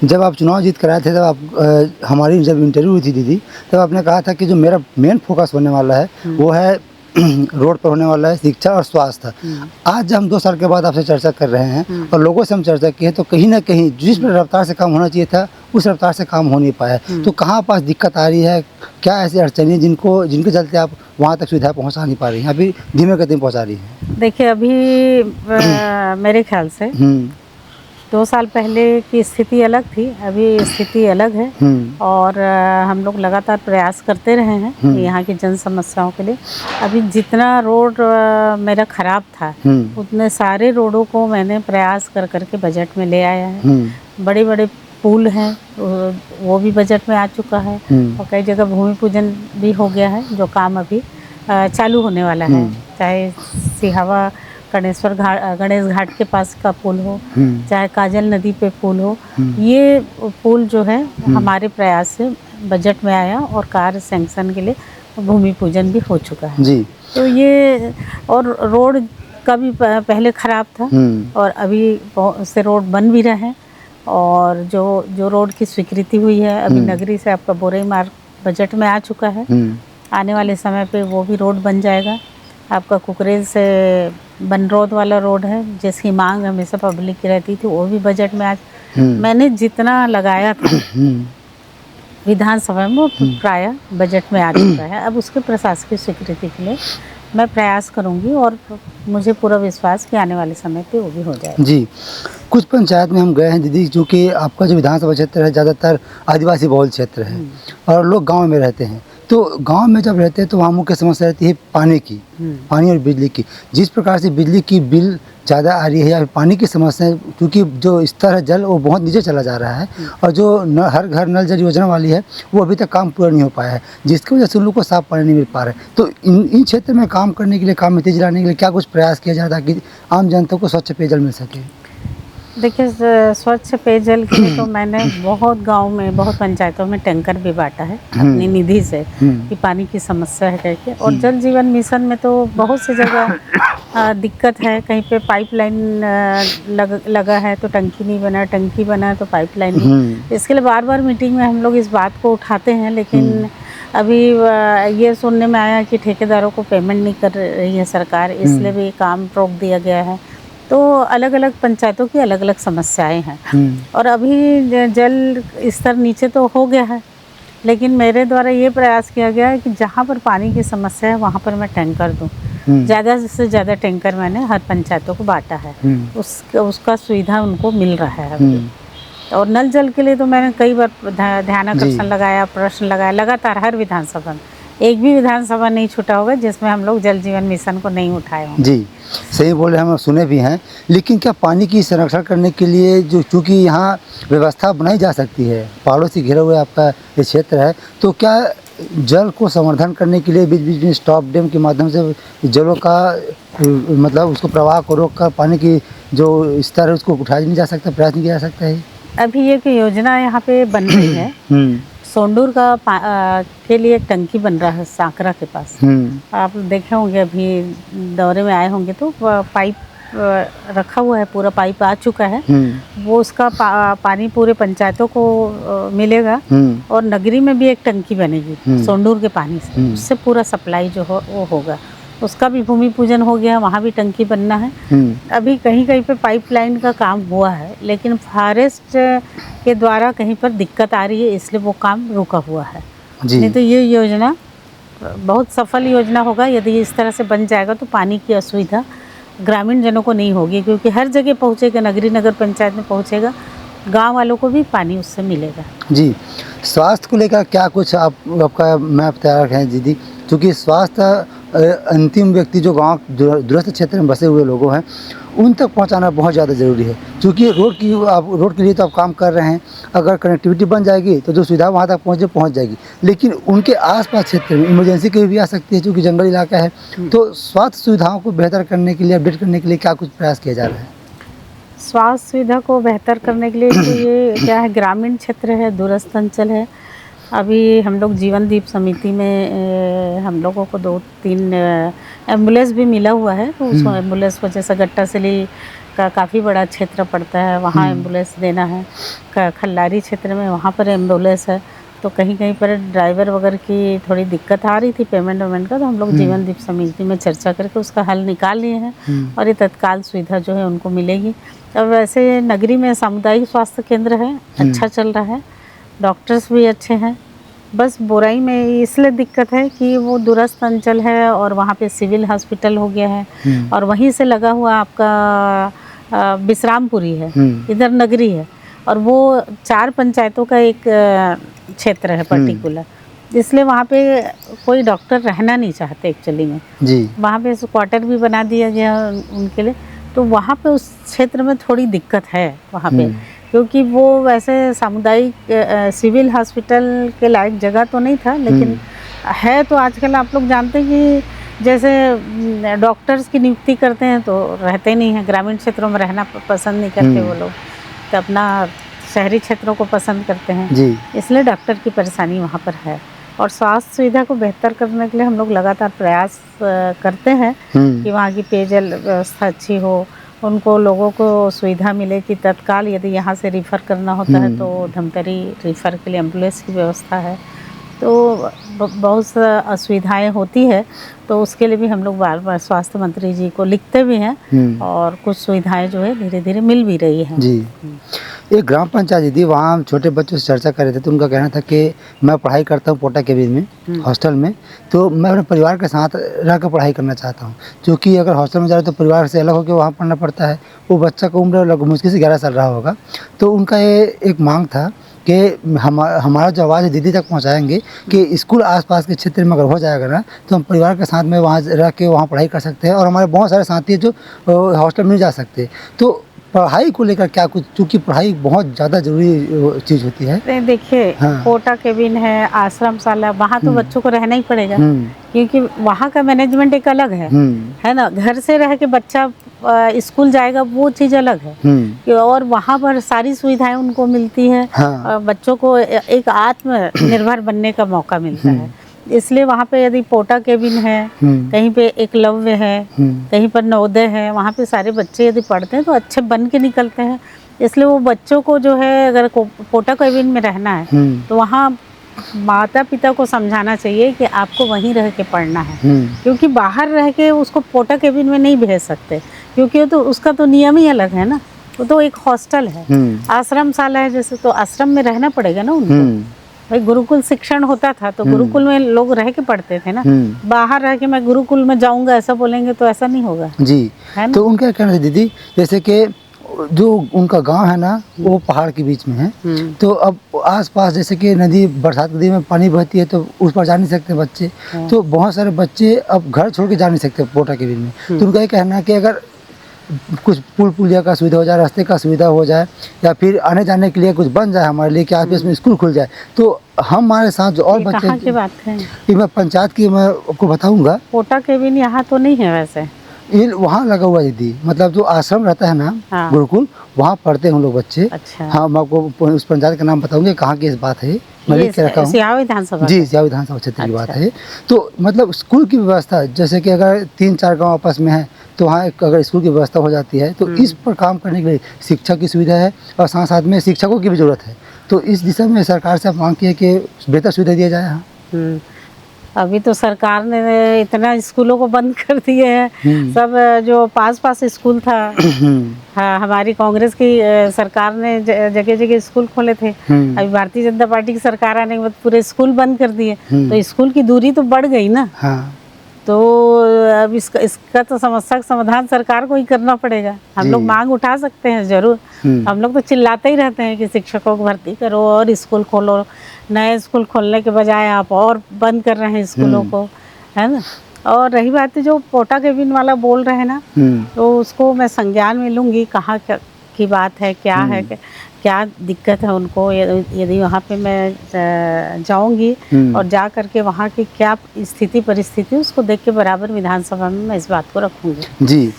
जब आप चुनाव जीत कर आए थे, तब आप हमारी जब इंटरव्यू हुई थी दीदी, तब आपने कहा था कि जो मेरा मेन फोकस होने वाला है वो है रोड पर होने वाला है शिक्षा और स्वास्थ्य। आज हम 2 साल के बाद आपसे चर्चा कर रहे हैं और लोगों से हम चर्चा की है, तो कहीं ना कहीं जिस रफ्तार से काम होना चाहिए था उस रफ्तार से काम हो नहीं पाया है। तो कहाँ पास दिक्कत आ रही है, क्या ऐसी अड़चनें जिनके चलते आप वहाँ तक सुविधा पहुँचा नहीं पा रही हैं, अभी धीमे गति में पहुँचा रही हैं? देखिए अभी मेरे ख्याल से 2 साल पहले की स्थिति अलग थी, अभी स्थिति अलग है। और हम लोग लगातार प्रयास करते रहे हैं यहाँ की जन समस्याओं के लिए। अभी जितना रोड मेरा ख़राब था उतने सारे रोडों को मैंने प्रयास कर करके बजट में ले आया है। बड़े बड़े पुल हैं वो भी बजट में आ चुका है और कई जगह भूमि पूजन भी हो गया है, जो काम अभी चालू होने वाला है। चाहे सिहावा गणेश घाट के पास का पुल हो, चाहे काजल नदी पे पुल हो, ये पुल जो है हमारे प्रयास से बजट में आया और कार्य सैंक्शन के लिए भूमि पूजन भी हो चुका है जी। तो ये और रोड का भी पहले ख़राब था और अभी से रोड बन भी रहे हैं। और जो रोड की स्वीकृति हुई है अभी नगरी से आपका बोरई मार्ग बजट में आ चुका है। आने वाले समय पे वो भी रोड बन जाएगा। आपका कुकरेज से बनरोद वाला रोड है जिसकी मांग हमेशा पब्लिक की रहती थी, वो भी बजट में आज मैंने जितना लगाया था विधानसभा में वो प्राय बजट में आ चुका है। अब उसके प्रशासकीय स्वीकृति के लिए मैं प्रयास करूंगी और मुझे पूरा विश्वास कि आने वाले समय पे वो भी हो जाएगा जी। कुछ पंचायत में हम गए हैं दीदी, चूँकि आपका जो विधानसभा क्षेत्र है ज़्यादातर आदिवासी बहुल क्षेत्र है और लोग गांव में रहते हैं। तो गांव में जब रहते हैं तो वहाँ मुख्य समस्या रहती है पानी की, पानी और बिजली की। जिस प्रकार से बिजली की बिल ज़्यादा आ रही है या पानी की समस्या, क्योंकि जो स्तर है जल वो बहुत नीचे चला जा रहा है और जो हर घर नल जल योजना वाली है वो अभी तक काम पूरा नहीं हो पाया है, जिसकी वजह से उन लोगों को साफ पानी नहीं मिल पा रहा है। तो इन क्षेत्र में काम करने के लिए, काम में तेजी लाने के लिए क्या कुछ प्रयास किया जाए ताकि आम जनता को स्वच्छ पेयजल मिल सके? देखिए स्वच्छ पेयजल के लिए तो मैंने बहुत गांव में, बहुत पंचायतों में टैंकर भी बांटा है अपनी निधि से कि पानी की समस्या है करके। और जल जीवन मिशन में तो बहुत सी जगह दिक्कत है, कहीं पे पाइपलाइन लगा है तो टंकी नहीं बना, टंकी बना है तो पाइपलाइन नहीं। इसके लिए बार बार मीटिंग में हम लोग इस बात को उठाते हैं, लेकिन अभी ये सुनने में आया कि ठेकेदारों को पेमेंट नहीं कर रही है सरकार, इसलिए भी काम रोक दिया गया है। तो अलग अलग पंचायतों की अलग अलग समस्याएं हैं और अभी जल स्तर नीचे तो हो गया है, लेकिन मेरे द्वारा ये प्रयास किया गया है कि जहाँ पर पानी की समस्या है वहाँ पर मैं टैंकर दूँ। ज़्यादा से ज़्यादा टैंकर मैंने हर पंचायतों को बांटा है, उसका सुविधा उनको मिल रहा है अभी। और नल जल के लिए तो मैंने कई बार ध्यानाकर्षण लगाया, प्रश्न लगाया लगातार हर विधानसभा में। एक भी विधानसभा नहीं छूटा होगा जिसमें हम लोग जल जीवन मिशन को नहीं उठाए होंगे। जी सही बोले, हम सुने भी हैं। लेकिन क्या पानी की संरक्षण करने के लिए जो चूँकि यहाँ व्यवस्था बनाई जा सकती है, पहाड़ों से घिरा हुआ आपका ये क्षेत्र है, तो क्या जल को संवर्धन करने के लिए बीच बीच में स्टॉप डैम के माध्यम से जलों का मतलब उसको प्रवाह को रोक कर पानी की जो स्तर है उसको उठाया नहीं जा सकता, प्रयास नहीं किया जा सकता है? अभी एक योजना यहाँ पे बन रही है सोंडूर के लिए एक टंकी बन रहा है सांकरा के पास। आप देखे होंगे, अभी दौरे में आए होंगे तो पाइप रखा हुआ है, पूरा पाइप आ चुका है। वो उसका पानी पूरे पंचायतों को मिलेगा और नगरी में भी एक टंकी बनेगी सोंडूर के पानी से, उससे पूरा सप्लाई जो हो वो होगा। उसका भी भूमि पूजन हो गया, वहाँ भी टंकी बनना है। अभी कहीं कहीं पे पाइपलाइन का काम हुआ है, लेकिन फॉरेस्ट के द्वारा कहीं पर दिक्कत आ रही है, इसलिए वो काम रुका हुआ है। नहीं तो ये योजना बहुत सफल योजना होगा। यदि इस तरह से बन जाएगा तो पानी की असुविधा ग्रामीण जनों को नहीं होगी, क्योंकि हर जगह पहुँचेगा, नगरी नगर पंचायत में पहुँचेगा, गांव वालों को भी पानी उससे मिलेगा। जी, स्वास्थ्य को लेकर क्या कुछ आपका मैप तैयार है दीदी? क्योंकि स्वास्थ्य अंतिम व्यक्ति जो गांव दूरस्थ क्षेत्र में बसे हुए लोगों हैं उन तक पहुंचाना बहुत ज़्यादा ज़रूरी है। क्योंकि रोड के लिए तो आप काम कर रहे हैं, अगर कनेक्टिविटी बन जाएगी तो जो सुविधा वहां तक पहुंच जाएगी, लेकिन उनके आसपास क्षेत्र में इमरजेंसी कभी भी आ सकती है, क्योंकि जंगल इलाका है। तो स्वास्थ्य सुविधाओं को बेहतर करने के लिए, अपडेट करने के लिए क्या कुछ प्रयास किया जा रहा है? स्वास्थ्य सुविधा को बेहतर करने के लिए तो ये क्या है, ग्रामीण क्षेत्र है, दूरस्थ अंचल है। अभी हम लोग जीवन दीप समिति में हम लोगों को 2-3 एम्बुलेंस भी मिला हुआ है, तो उस एम्बुलेंस को जैसे गट्टा सिली का काफ़ी बड़ा क्षेत्र पड़ता है, वहाँ एम्बुलेंस देना है। खल्लारी क्षेत्र में वहाँ पर एम्बुलेंस है, तो कहीं कहीं पर ड्राइवर वगैरह की थोड़ी दिक्कत आ रही थी पेमेंट वेमेंट का, तो हम लोग जीवन दीप समिति में चर्चा करके उसका हल निकाल लिए हैं और ये तत्काल सुविधा जो है उनको मिलेगी। अब वैसे नगरी में सामुदायिक स्वास्थ्य केंद्र है, अच्छा चल रहा है, डॉक्टर्स भी अच्छे हैं। बस बोराई में इसलिए दिक्कत है कि वो दूरस्थ अंचल है और वहाँ पे सिविल हॉस्पिटल हो गया है और वहीं से लगा हुआ आपका विश्रामपुरी है, इधर नगरी है और वो 4 पंचायतों का एक क्षेत्र है पर्टिकुलर, इसलिए वहाँ पे कोई डॉक्टर रहना नहीं चाहते एक्चुअली में जी। वहाँ पे क्वार्टर भी बना दिया गया उनके लिए, तो वहाँ पे उस क्षेत्र में थोड़ी दिक्कत है वहाँ पे, क्योंकि वो वैसे सामुदायिक सिविल हॉस्पिटल के लायक जगह तो नहीं था, लेकिन है तो आजकल आप लोग जानते हैं कि जैसे डॉक्टर्स की नियुक्ति करते हैं तो रहते नहीं हैं, ग्रामीण क्षेत्रों में रहना पसंद नहीं करते वो लोग, तो अपना शहरी क्षेत्रों को पसंद करते हैं जी। इसलिए डॉक्टर की परेशानी वहाँ पर है। और स्वास्थ्य सुविधा को बेहतर करने के लिए हम लोग लगातार प्रयास करते हैं कि वहाँ की पेयजल व्यवस्था अच्छी हो, उनको लोगों को सुविधा मिले कि तत्काल यदि यहाँ से रिफ़र करना होता है तो धमतरी रिफ़र के लिए एम्बुलेंस की व्यवस्था है। तो बहुत असुविधाएं होती है, तो उसके लिए भी हम लोग बार बार स्वास्थ्य मंत्री जी को लिखते भी हैं और कुछ सुविधाएं जो है धीरे धीरे मिल भी रही हैं जी। एक ग्राम पंचायत दीदी, वहाँ हम छोटे बच्चों से चर्चा कर रहे थे, तो उनका कहना था कि मैं पढ़ाई करता हूँ पोटा केबिन में हॉस्टल में, तो मैं अपने परिवार के साथ रह कर पढ़ाई करना चाहता हूँ, क्योंकि अगर हॉस्टल में जा रहे तो परिवार से अलग होकर वहाँ पढ़ना पड़ता है। वो बच्चा का उम्र मुश्किल से 11 साल रहा होगा, तो उनका ये एक मांग था कि हमारा जो आवाज़ दीदी तक पहुंचाएंगे कि स्कूल आसपास के क्षेत्र में अगर हो जाएगा ना, तो हम परिवार के साथ में वहाँ रह के वहाँ पढ़ाई कर सकते हैं और हमारे बहुत सारे साथी जो हॉस्टल में नहीं जा सकते। तो पढ़ाई को लेकर क्या कुछ, क्योंकि पढ़ाई बहुत ज़्यादा ज़रूरी चीज़ होती है। नहीं देखिए, कोटा केबिन है, आश्रम शाला, वहाँ तो बच्चों को रहना ही पड़ेगा, क्योंकि वहाँ का मैनेजमेंट एक अलग है ना। घर से रह के बच्चा स्कूल जाएगा वो चीज़ अलग है, और वहाँ पर सारी सुविधाएं उनको मिलती है। बच्चों को एक आत्मनिर्भर बनने का मौका मिलता है, इसलिए वहाँ पे यदि पोटा केबिन है, कहीं पे एकलव्य है, कहीं पर नवोदय है, वहाँ पे सारे बच्चे यदि पढ़ते हैं तो अच्छे बन के निकलते हैं। इसलिए वो बच्चों को जो है अगर पोटा केबिन में रहना है तो वहाँ माता पिता को समझाना चाहिए कि आपको वहीं रह के पढ़ना है, क्योंकि बाहर रह के उसको पोटा केबिन में नहीं भेज सकते, क्योंकि वो तो उसका तो नियम ही अलग है ना, वो तो एक हॉस्टल है। आश्रम शाला है जैसे, तो आश्रम में रहना पड़ेगा ना उनको। भाई गुरुकुल शिक्षण होता था तो गुरुकुल में लोग रह के पढ़ते थे ना, बाहर रह के मैं गुरुकुल में जाऊंगा ऐसा बोलेंगे तो ऐसा नहीं होगा जी, है ना। तो उनका कहना है दीदी, जैसे कि जो उनका गांव है ना वो पहाड़ के बीच में है, तो अब आसपास जैसे कि नदी, बरसात नदी में पानी बहती है तो उस पर जा नहीं सकते बच्चे, तो बहुत सारे बच्चे अब घर छोड़ के जा नहीं सकते पोटा केबिन में। तो उनका ये कहना है कि अगर कुछ पुल पुलिया का सुविधा हो जाए, रास्ते का सुविधा हो जाए, या फिर आने जाने के लिए कुछ बन जाए हमारे लिए कि आसपास में स्कूल खुल जाए, तो हमारे साथ जो और बच्चे। कहाँ की बात है ये मैं पंचायत की मैं आपको बताऊंगा। पोटा केबिन यहाँ तो नहीं है वैसे, ये वहाँ लगा हुआ दीदी, मतलब जो आश्रम रहता है ना गुरुकुल, वहाँ पढ़ते हैं हम लोग बच्चे। अच्छा। हाँ, मैं आपको उस पंचायत का नाम बताऊंगे कहाँ की इस बात है, मैं लिख के रखा हूँ। सियाव विधानसभा जी, सियाव विधानसभा क्षेत्र की बात है। तो मतलब स्कूल की व्यवस्था, जैसे कि अगर 3-4 गाँव आपस में है तो वहाँ अगर स्कूल की व्यवस्था हो जाती है तो इस पर काम करने के लिए शिक्षा की सुविधा है और साथ साथ में शिक्षकों की भी ज़रूरत है। तो इस दिशा में सरकार से मांग की है कि बेहतर सुविधा दिया जाए। हाँ, अभी तो सरकार ने इतना स्कूलों को बंद कर दिए हैं, सब जो पास स्कूल था। हाँ, हमारी कांग्रेस की सरकार ने जगह जगह स्कूल खोले थे। अभी भारतीय जनता पार्टी की सरकार आने के बाद पूरे स्कूल बंद कर दिए, तो स्कूल की दूरी तो बढ़ गई ना। हाँ। तो अब इसका तो समस्या का समाधान सरकार को ही करना पड़ेगा। हम लोग मांग उठा सकते हैं जरूर, हम लोग तो चिल्लाते ही रहते हैं कि शिक्षकों को भर्ती करो और स्कूल खोलो, नए स्कूल खोलने के बजाय आप और बंद कर रहे हैं स्कूलों को, है ना। और रही बात जो पोटा केबिन वाला बोल रहे हैं ना, तो उसको मैं संज्ञान में लूँगी, कहाँ की बात है, क्या है, क्या दिक्कत है उनको। यदि वहाँ पे मैं जाऊँगी और जा करके वहाँ की क्या स्थिति परिस्थिति उसको देख के बराबर विधानसभा में मैं इस बात को रखूँगी। जी।